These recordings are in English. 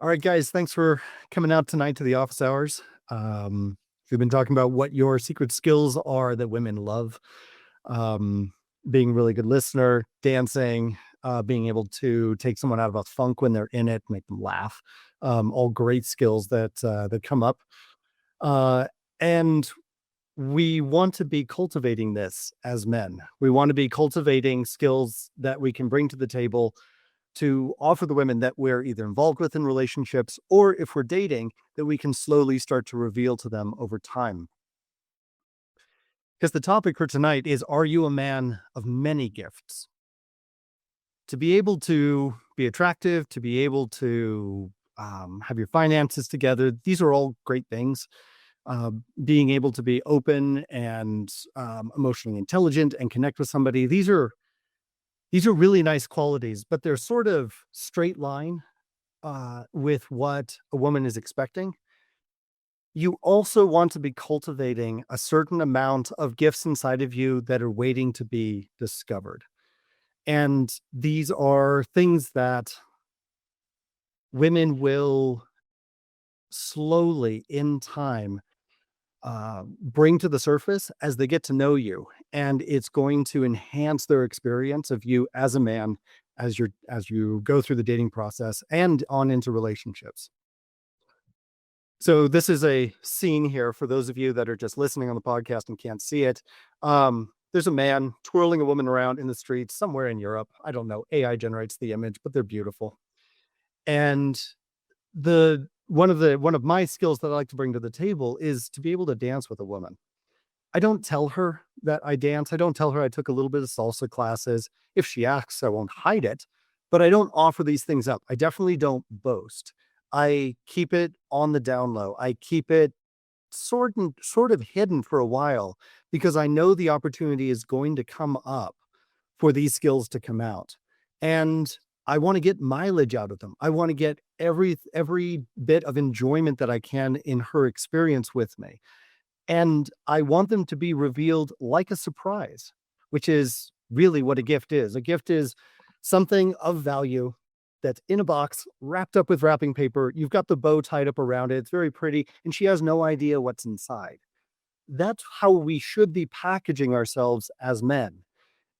All right, guys, thanks for coming out tonight to the office hours. We've been talking about what your secret skills are that women love. Um, Being a really good listener, dancing, being able to take someone out of a funk when they're in it, make them laugh. All great skills that come up. Uh, and we want to be cultivating this as men. We want to be cultivating skills that we can bring to the table to offer the women that we're either involved with in relationships or if we're dating, that we can slowly start to reveal to them over time. Because the topic for tonight is, are you a man of many gifts? To be able to be attractive, to be able to have your finances together, these are all great things. Being able to be open and emotionally intelligent and connect with somebody, these are really nice qualities, but they're sort of straight line with what a woman is expecting. You also want to be cultivating a certain amount of gifts inside of you that are waiting to be discovered. And these are things that women will slowly, in time, bring to the surface as they get to know you. And it's going to enhance their experience of you as a man as you go through the dating process and on into relationships. So this is a scene here for those of you that are just listening on the podcast and can't see it. There's a man twirling a woman around in the streets somewhere in Europe. I don't know. AI generates the image, but they're beautiful. And the one of my skills that I like to bring to the table is to be able to dance with a woman. I don't tell her that I dance. I don't tell her I took a little bit of salsa classes. If she asks, I won't hide it, but I don't offer these things up. I definitely don't boast. I keep it on the down low. I keep it sort of hidden for a while because I know the opportunity is going to come up for these skills to come out. And I want to get mileage out of them. I want to get every bit of enjoyment that I can in her experience with me. And I want them to be revealed like a surprise, which is really what a gift is. A gift is something of value that's in a box, wrapped up with wrapping paper. You've got the bow tied up around it. It's very pretty, and she has no idea what's inside. That's how we should be packaging ourselves as men.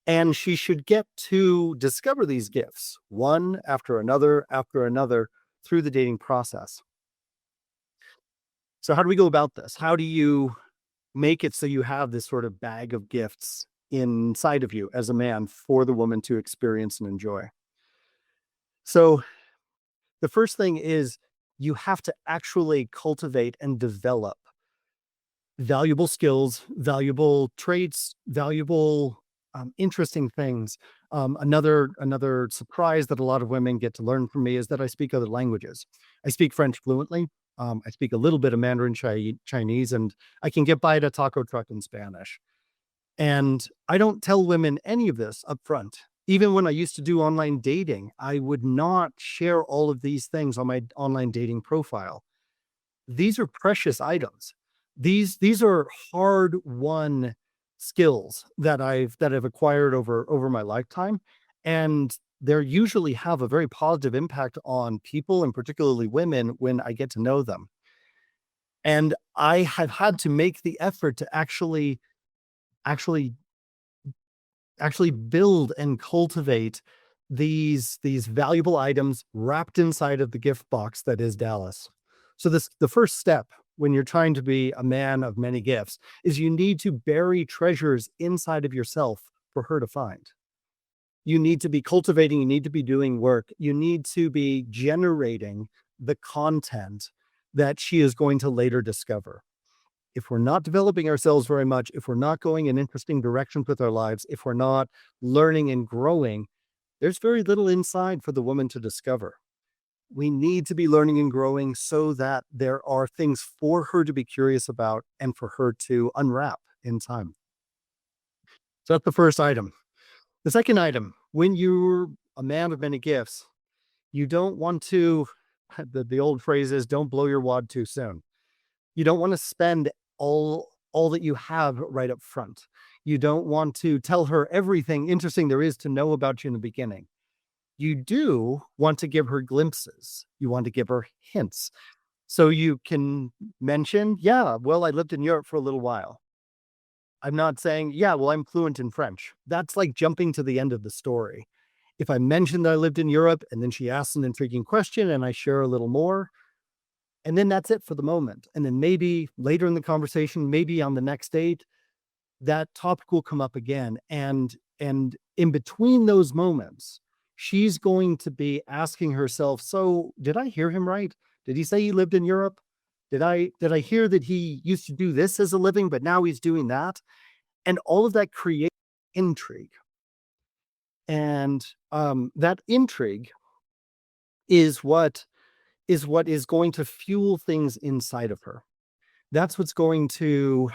And she should get to discover these gifts one after another through the dating process. So, how do we go about this? How do you make it so you have this sort of bag of gifts inside of you as a man for the woman to experience and enjoy? So, the first thing is you have to actually cultivate and develop valuable skills, valuable traits, valuable, interesting things. Another surprise that a lot of women get to learn from me is that I speak other languages. I speak French fluently. I speak a little bit of Mandarin Chinese, and I can get by at a taco truck in Spanish. And I don't tell women any of this up front. Even when I used to do online dating, I would not share all of these things on my online dating profile. These are precious items. These are hard won skills that I've acquired over my lifetime, and they usually have a very positive impact on people and particularly women when I get to know them. And I have had to make the effort to actually actually build and cultivate these valuable items wrapped inside of the gift box that is Dallas. So the first step when you're trying to be a man of many gifts is you need to bury treasures inside of yourself for her to find. You need to be cultivating, you need to be doing work, you need to be generating the content that she is going to later discover. If we're not developing ourselves very much, if we're not going in interesting directions with our lives, if we're not learning and growing, there's very little inside for the woman to discover. We need to be learning and growing so that there are things for her to be curious about and for her to unwrap in time. So that's the first item. The second item, when you're a man of many gifts, you don't want to, the old phrase is, don't blow your wad too soon. You don't want to spend all that you have right up front. You don't want to tell her everything interesting there is to know about you in the beginning. you do want to give her glimpses. You want to give her hints. So you can mention, yeah, well, I lived in Europe for a little while. I'm not saying, yeah, well, I'm fluent in French. That's like jumping to the end of the story. If I mention that I lived in Europe and then she asks an intriguing question and I share a little more, and then that's it for the moment. And then maybe later in the conversation, maybe on the next date, that topic will come up again. And in between those moments, she's going to be asking herself, so did I hear him right? Did he say he lived in Europe? Did I hear that he used to do this as a living, but now he's doing that? And all of that creates intrigue. And that intrigue is what is going to fuel things inside of her. That's what's going to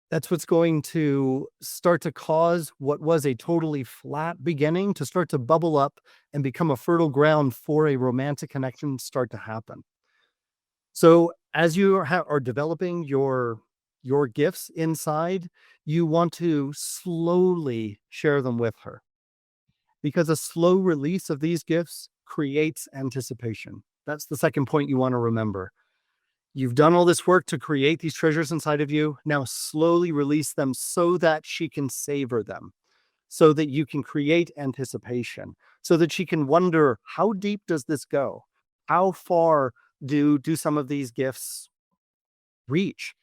that's what's going to start to cause what was a totally flat beginning to start to bubble up and become a fertile ground for a romantic connection start to happen. So as you are developing your gifts inside, you want to slowly share them with her because a slow release of these gifts creates anticipation. That's the second point you want to remember. You've done all this work to create these treasures inside of you. Now slowly release them so that she can savor them, so that you can create anticipation, so that she can wonder, how deep does this go? How far do some of these gifts reach?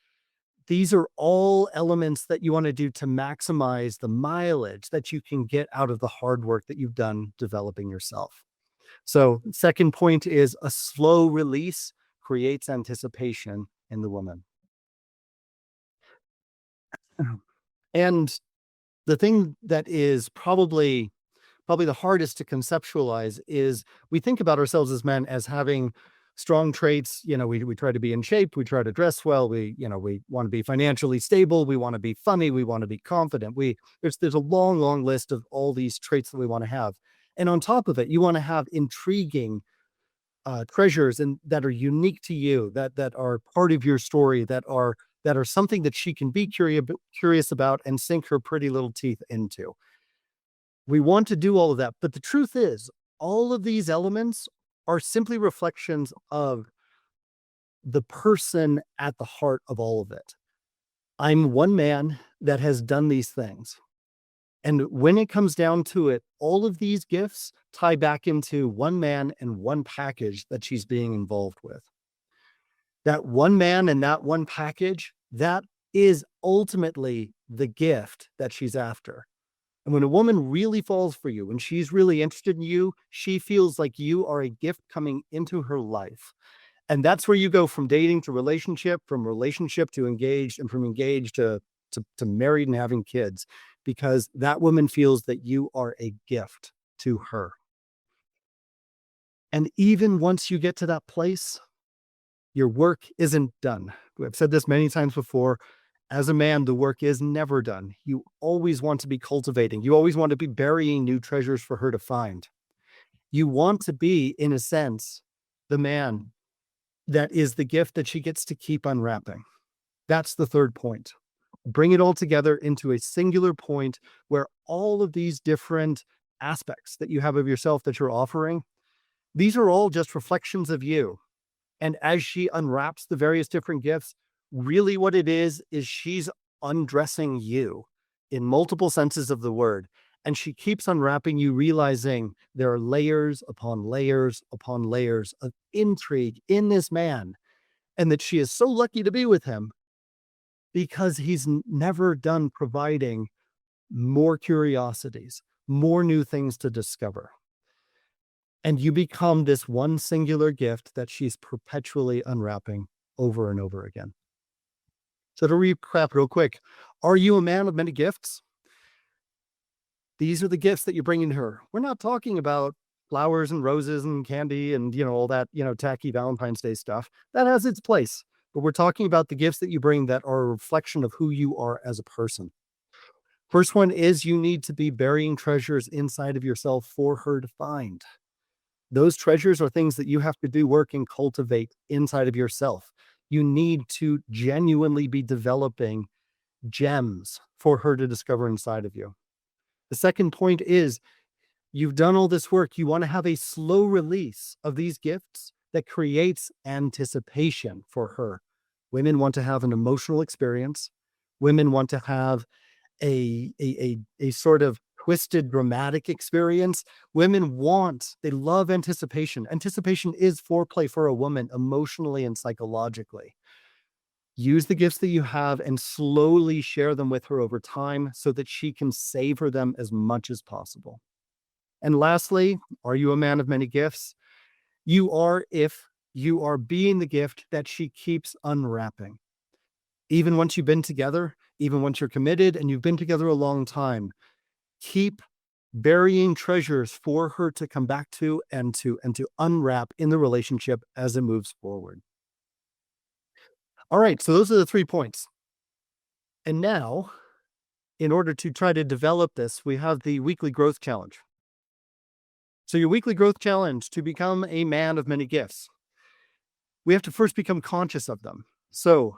These are all elements that you want to do to maximize the mileage that you can get out of the hard work that you've done developing yourself. So, second point is a slow release creates anticipation in the woman. And the thing that is probably the hardest to conceptualize is we think about ourselves as men as having strong traits. We try to be in shape, we try to dress well, we want to be financially stable, we want to be funny, we want to be confident. There's a long list of all these traits that we want to have. And on top of it, you want to have intriguing treasures and that are unique to you, that are part of your story, that are something that she can be curious about and sink her pretty little teeth into. We want to do all of that, but the truth is, all of these elements are simply reflections of the person at the heart of all of it. I'm one man that has done these things. And when it comes down to it, all of these gifts tie back into one man and one package that she's being involved with. That one man and that one package, that is ultimately the gift that she's after. And when a woman really falls for you, when she's really interested in you, she feels like you are a gift coming into her life. And that's where you go from dating to relationship, from relationship to engaged, and from engaged to married and having kids, because that woman feels that you are a gift to her. And even once you get to that place, your work isn't done. I've said this many times before. As a man, the work is never done. You always want to be cultivating. You always want to be burying new treasures for her to find. You want to be, in a sense, the man that is the gift that she gets to keep unwrapping. That's the third point. Bring it all together into a singular point where all of these different aspects that you have of yourself that you're offering, these are all just reflections of you. And as she unwraps the various different gifts, really what it is she's undressing you in multiple senses of the word. And she keeps unwrapping you, realizing there are layers upon layers upon layers of intrigue in this man, and that she is so lucky to be with him because he's never done providing more curiosities, more new things to discover. And you become this one singular gift that she's perpetually unwrapping over and over again. So to recap real quick, are you a man of many gifts? These are the gifts that you bring into her. We're not talking about flowers and roses and candy and, all that, tacky Valentine's Day stuff. That has its place. But we're talking about the gifts that you bring that are a reflection of who you are as a person. First one is you need to be burying treasures inside of yourself for her to find. Those treasures are things that you have to do work and cultivate inside of yourself. You need to genuinely be developing gems for her to discover inside of you. The second point is You've done all this work. You want to have a slow release of these gifts that creates anticipation for her. Women want to have an emotional experience. Women want to have a sort of twisted dramatic experience. They love anticipation. Anticipation is foreplay for a woman emotionally and psychologically. Use the gifts that you have and slowly share them with her over time so that she can savor them as much as possible. And lastly, are you a man of many gifts? You are if you are being the gift that she keeps unwrapping. Even once you've been together, even once you're committed and you've been together a long time, keep burying treasures for her to come back to and to unwrap in the relationship as it moves forward. All right, so those are the 3 points. And now, in order to try to develop this, we have the weekly growth challenge. So your weekly growth challenge to become a man of many gifts. We have to first become conscious of them. So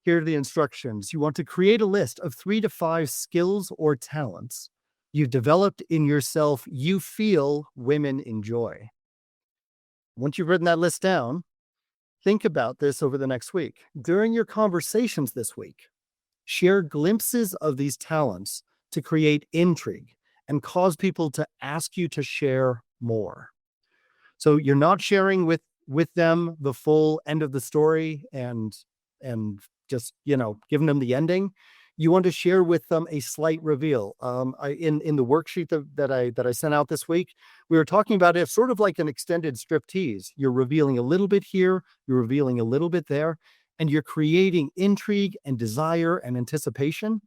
here are the instructions. You want to create a list of 3 to 5 skills or talents you've developed in yourself you feel women enjoy. Once you've written that list down, think about this over the next week. During your conversations this week, share glimpses of these talents to create intrigue and cause people to ask you to share more. So you're not sharing with them the full end of the story and just, giving them the ending. You want to share with them a slight reveal. In the worksheet that I sent out this week, we were talking about it sort of like an extended striptease. You're revealing a little bit here, you're revealing a little bit there, and you're creating intrigue and desire and anticipation.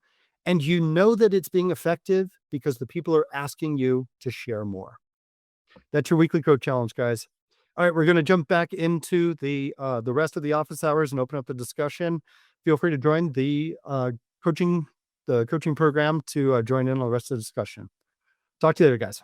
And you know that it's being effective because the people are asking you to share more. That's your weekly growth challenge, guys. All right, we're going to jump back into the rest of the office hours and open up the discussion. Feel free to join coaching the coaching program to join in on the rest of the discussion. Talk to you later, guys.